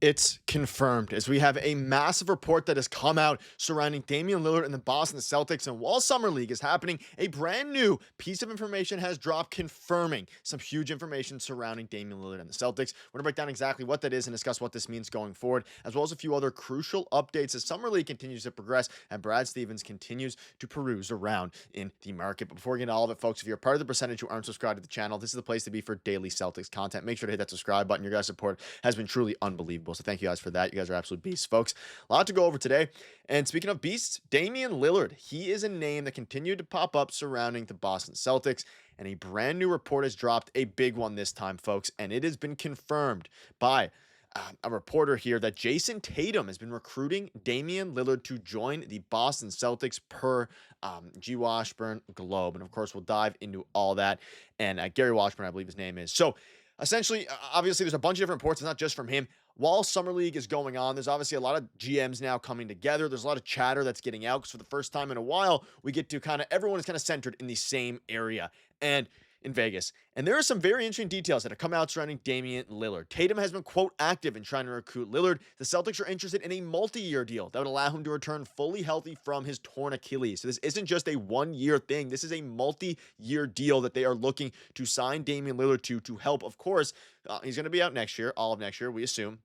It's confirmed as we have a massive report that has come out surrounding Damian Lillard and the Boston Celtics. And while Summer League is happening, a brand new piece of information has dropped confirming some huge information surrounding Damian Lillard and the Celtics. We're going to break down exactly what that is and discuss what this means going forward, as well as a few other crucial updates as Summer League continues to progress and Brad Stevens continues to peruse around in the market. But before we get into all of it, folks, if you're part of the percentage who aren't subscribed to the channel, this is the place to be for daily Celtics content. Make sure to hit that subscribe button. Your guys' support has been truly unbelievable. So thank you guys for that. You guys are absolute beasts, folks. A lot to go over today. And speaking of beasts, Damian Lillard. He is a name that continued to pop up surrounding the Boston Celtics. And a brand new report has dropped, a big one this time, folks. And it has been confirmed by a reporter here that Jayson Tatum has been recruiting Damian Lillard to join the Boston Celtics per G. Washburn Globe. And of course, we'll dive into all that. And Gary Washburn, I believe his name is. So essentially, obviously, there's a bunch of different reports. It's not just from him. While Summer League is going on, there's obviously a lot of GMs now coming together. There's a lot of chatter that's getting out because for the first time in a while, we get to everyone is kind of centered in the same area and in Vegas. And there are some very interesting details that have come out surrounding Damian Lillard. Tatum has been, quote, active in trying to recruit Lillard. The Celtics are interested in a multi-year deal that would allow him to return fully healthy from his torn Achilles. So this isn't just a one-year thing. This is a multi-year deal that they are looking to sign Damian Lillard to help, of course. He's going to be out next year, all of next year, we assume,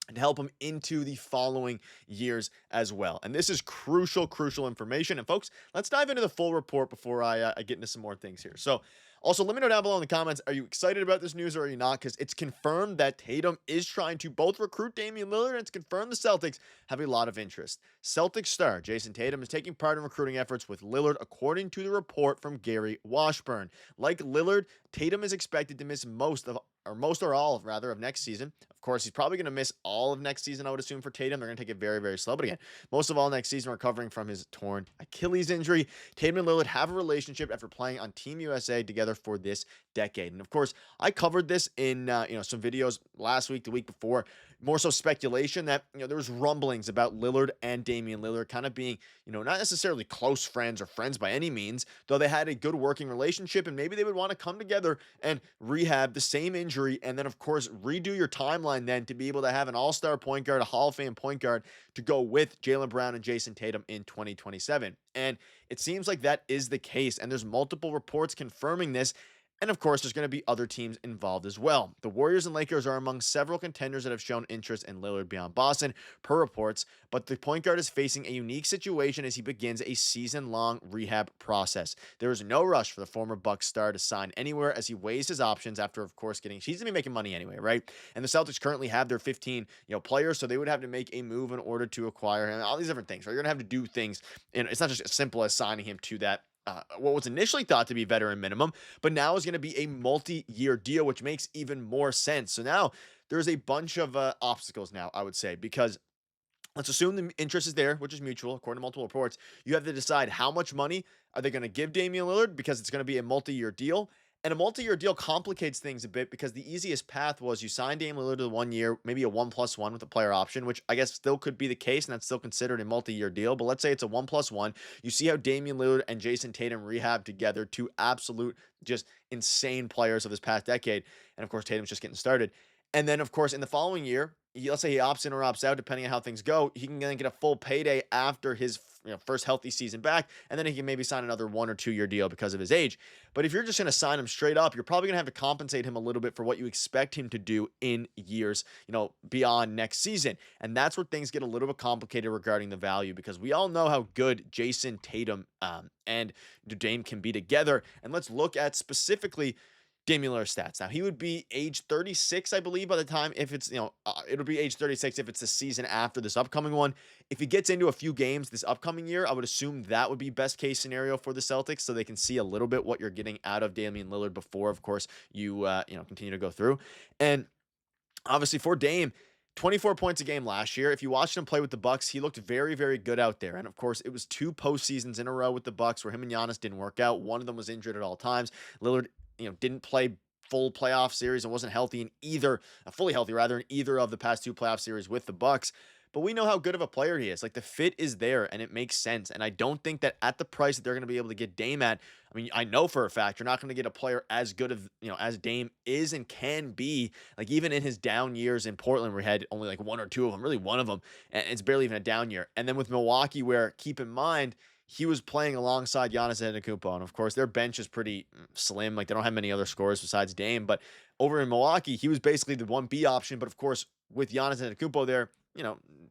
and help him into the following years as well. And this is crucial information. And folks, let's dive into the full report before I get into some more things here. So also, let me know down below in the comments, are you excited about this news or are you not? Because it's confirmed that Tatum is trying to both recruit Damian Lillard, and it's confirmed the Celtics have a lot of interest. Celtics star Jayson Tatum is taking part in recruiting efforts with Lillard, according to the report from Gary Washburn. Like Lillard, Tatum is expected to miss most or all rather of next season. Of course, he's probably going to miss all of next season, I would assume, for Tatum. They're going to take it very, very slow. But again, most of all next season, recovering from his torn Achilles injury. Tatum and Lillard have a relationship after playing on Team USA together for this decade. And of course, I covered this in some videos last week, the week before. More so speculation that there was rumblings about Lillard and Damian Lillard kind of being not necessarily close friends or friends by any means, though they had a good working relationship, and maybe they would want to come together and rehab the same injury, and then of course redo your timeline then to be able to have an all-star point guard, a Hall of Fame point guard to go with Jaylen Brown and Jayson Tatum in 2027. And it seems like that is the case, and there's multiple reports confirming this. And of course, there's going to be other teams involved as well. The Warriors and Lakers are among several contenders that have shown interest in Lillard beyond Boston, per reports, but the point guard is facing a unique situation as he begins a season-long rehab process. There is no rush for the former Bucks star to sign anywhere as he weighs his options after, of course, he's going to be making money anyway, right? And the Celtics currently have their 15 players, so they would have to make a move in order to acquire him. All these different things, right? You're going to have to do things, and it's not just as simple as signing him to that what was initially thought to be veteran minimum, but now is going to be a multi-year deal, which makes even more sense. So now there's a bunch of obstacles now, I would say, because let's assume the interest is there, which is mutual, according to multiple reports. You have to decide how much money are they going to give Damian Lillard because it's going to be a multi-year deal. And a multi-year deal complicates things a bit because the easiest path was you sign Damian Lillard to the 1 year, maybe a 1+1 with a player option, which I guess still could be the case, and that's still considered a multi-year deal. But let's say it's a 1+1. You see how Damian Lillard and Jayson Tatum rehab together, two absolute, just insane players of this past decade. And of course, Tatum's just getting started. And then, of course, in the following year, let's say he opts in or opts out, depending on how things go, he can then get a full payday after his first healthy season back, and then he can maybe sign another 1 or 2 year deal because of his age. But if you're just going to sign him straight up, you're probably going to have to compensate him a little bit for what you expect him to do in years, beyond next season. And that's where things get a little bit complicated regarding the value, because we all know how good Jayson Tatum and Dame can be together. And let's look at specifically Damian Lillard's stats. Now, he would be age 36, I believe, by the time, if it's, it'll be age 36 if it's the season after this upcoming one. If he gets into a few games this upcoming year, I would assume that would be best case scenario for the Celtics, so they can see a little bit what you're getting out of Damian Lillard before, of course, you continue to go through. And obviously for Dame, 24 points a game last year. If you watched him play with the Bucks, he looked very, very good out there. And of course, it was 2 postseasons in a row with the Bucks where him and Giannis didn't work out. One of them was injured at all times. Lillard didn't play full playoff series and wasn't healthy in either, fully healthy rather, in either of the past 2 playoff series with the Bucks. but we know how good of a player he is. Like the fit is there and it makes sense. And I don't think that at the price that they're going to be able to get Dame at, I mean, I know for a fact you're not going to get a player as good of, as Dame is and can be, like even in his down years in Portland, where he had only like one or two of them, really one of them, and it's barely even a down year. And then with Milwaukee, where keep in mind, he was playing alongside Giannis Antetokounmpo, and of course their bench is pretty slim. Like they don't have many other scorers besides Dame. But over in Milwaukee, he was basically the 1B option. But of course, with Giannis Antetokounmpo there,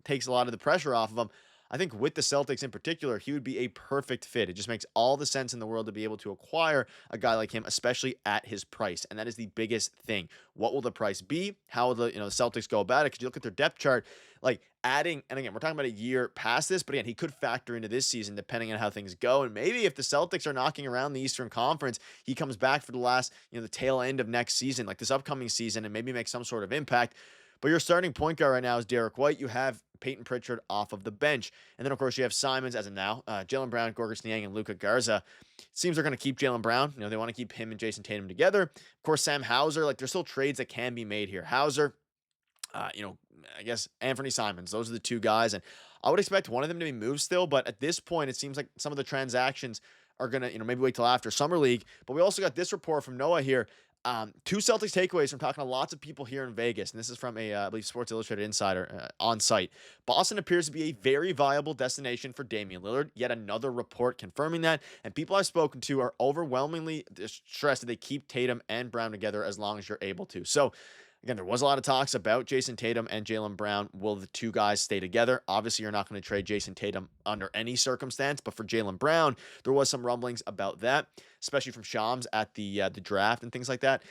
takes a lot of the pressure off of him. I think with the Celtics in particular, he would be a perfect fit. It just makes all the sense in the world to be able to acquire a guy like him, especially at his price. And that is the biggest thing. What will the price be? How will the Celtics go about it? Because you look at their depth chart, like adding, and again, we're talking about a year past this, but again, he could factor into this season depending on how things go. And maybe if the Celtics are knocking around the Eastern Conference, he comes back for the last, the tail end of next season, like this upcoming season, and maybe make some sort of impact. But your starting point guard right now is Derrick White. You have Peyton Pritchard off of the bench. And then, of course, you have Simons as of now, Jaylen Brown, Gorgas Niang, and Luka Garza. It seems they're going to keep Jaylen Brown. They want to keep him and Jayson Tatum together. Of course, Sam Hauser, like there's still trades that can be made here. Hauser, I guess Anthony Simons. Those are the two guys. And I would expect one of them to be moved still. But at this point, it seems like some of the transactions are going to, maybe wait till after Summer League. But we also got this report from Noah here. Two Celtics takeaways from talking to lots of people here in Vegas, and this is from I believe Sports Illustrated insider on site. Boston appears to be a very viable destination for Damian Lillard. Yet another report confirming that, and people I've spoken to are overwhelmingly stressed that they keep Tatum and Brown together as long as you're able to. So, again, there was a lot of talks about Jayson Tatum and Jaylen Brown. Will the two guys stay together? Obviously, you're not going to trade Jayson Tatum under any circumstance, but for Jaylen Brown, there was some rumblings about that, especially from Shams at the draft and things like that.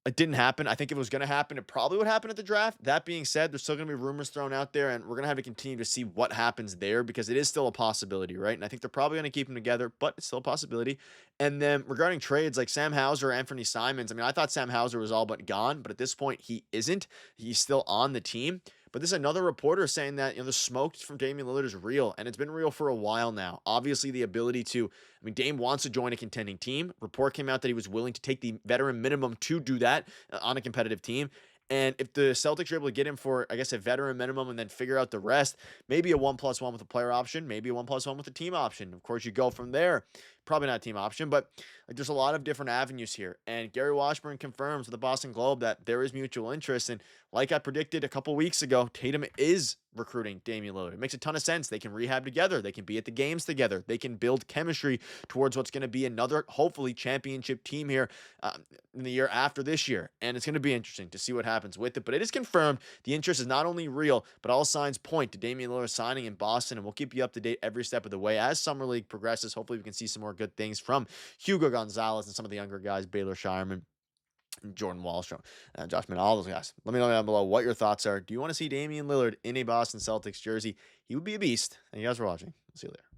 It didn't happen. I think if it was going to happen, it probably would happen at the draft. That being said, there's still going to be rumors thrown out there, and we're going to have to continue to see what happens there because it is still a possibility, right? And I think they're probably going to keep them together, but it's still a possibility. And then regarding trades like Sam Hauser, Anthony Simons, I mean, I thought Sam Hauser was all but gone, but at this point, he isn't. He's still on the team. But this is another reporter saying that, the smoke from Damian Lillard is real, and it's been real for a while now. Obviously, the ability to, Dame wants to join a contending team. Report came out that he was willing to take the veteran minimum to do that on a competitive team. And if the Celtics are able to get him for, I guess, a veteran minimum and then figure out the rest, maybe a 1+1 with a player option, maybe a 1+1 with a team option. Of course, you go from there. Probably not a team option, but like there's a lot of different avenues here. And Gary Washburn confirms with the Boston Globe that there is mutual interest. And like I predicted a couple weeks ago, Tatum is recruiting Damian Lillard. It makes a ton of sense. They can rehab together. They can be at the games together. They can build chemistry towards what's going to be another, hopefully, championship team here in the year after this year. And it's going to be interesting to see what happens with it. But it is confirmed the interest is not only real, but all signs point to Damian Lillard signing in Boston. And we'll keep you up to date every step of the way as Summer League progresses. Hopefully, we can see some more good things from Hugo Gonzalez and some of the younger guys, Baylor Shireman, Jordan Wallstrom, Josh Mann, all those guys. Let me know down below what your thoughts are. Do you want to see Damian Lillard in a Boston Celtics jersey? He would be a beast. Thank you guys for watching. See you later.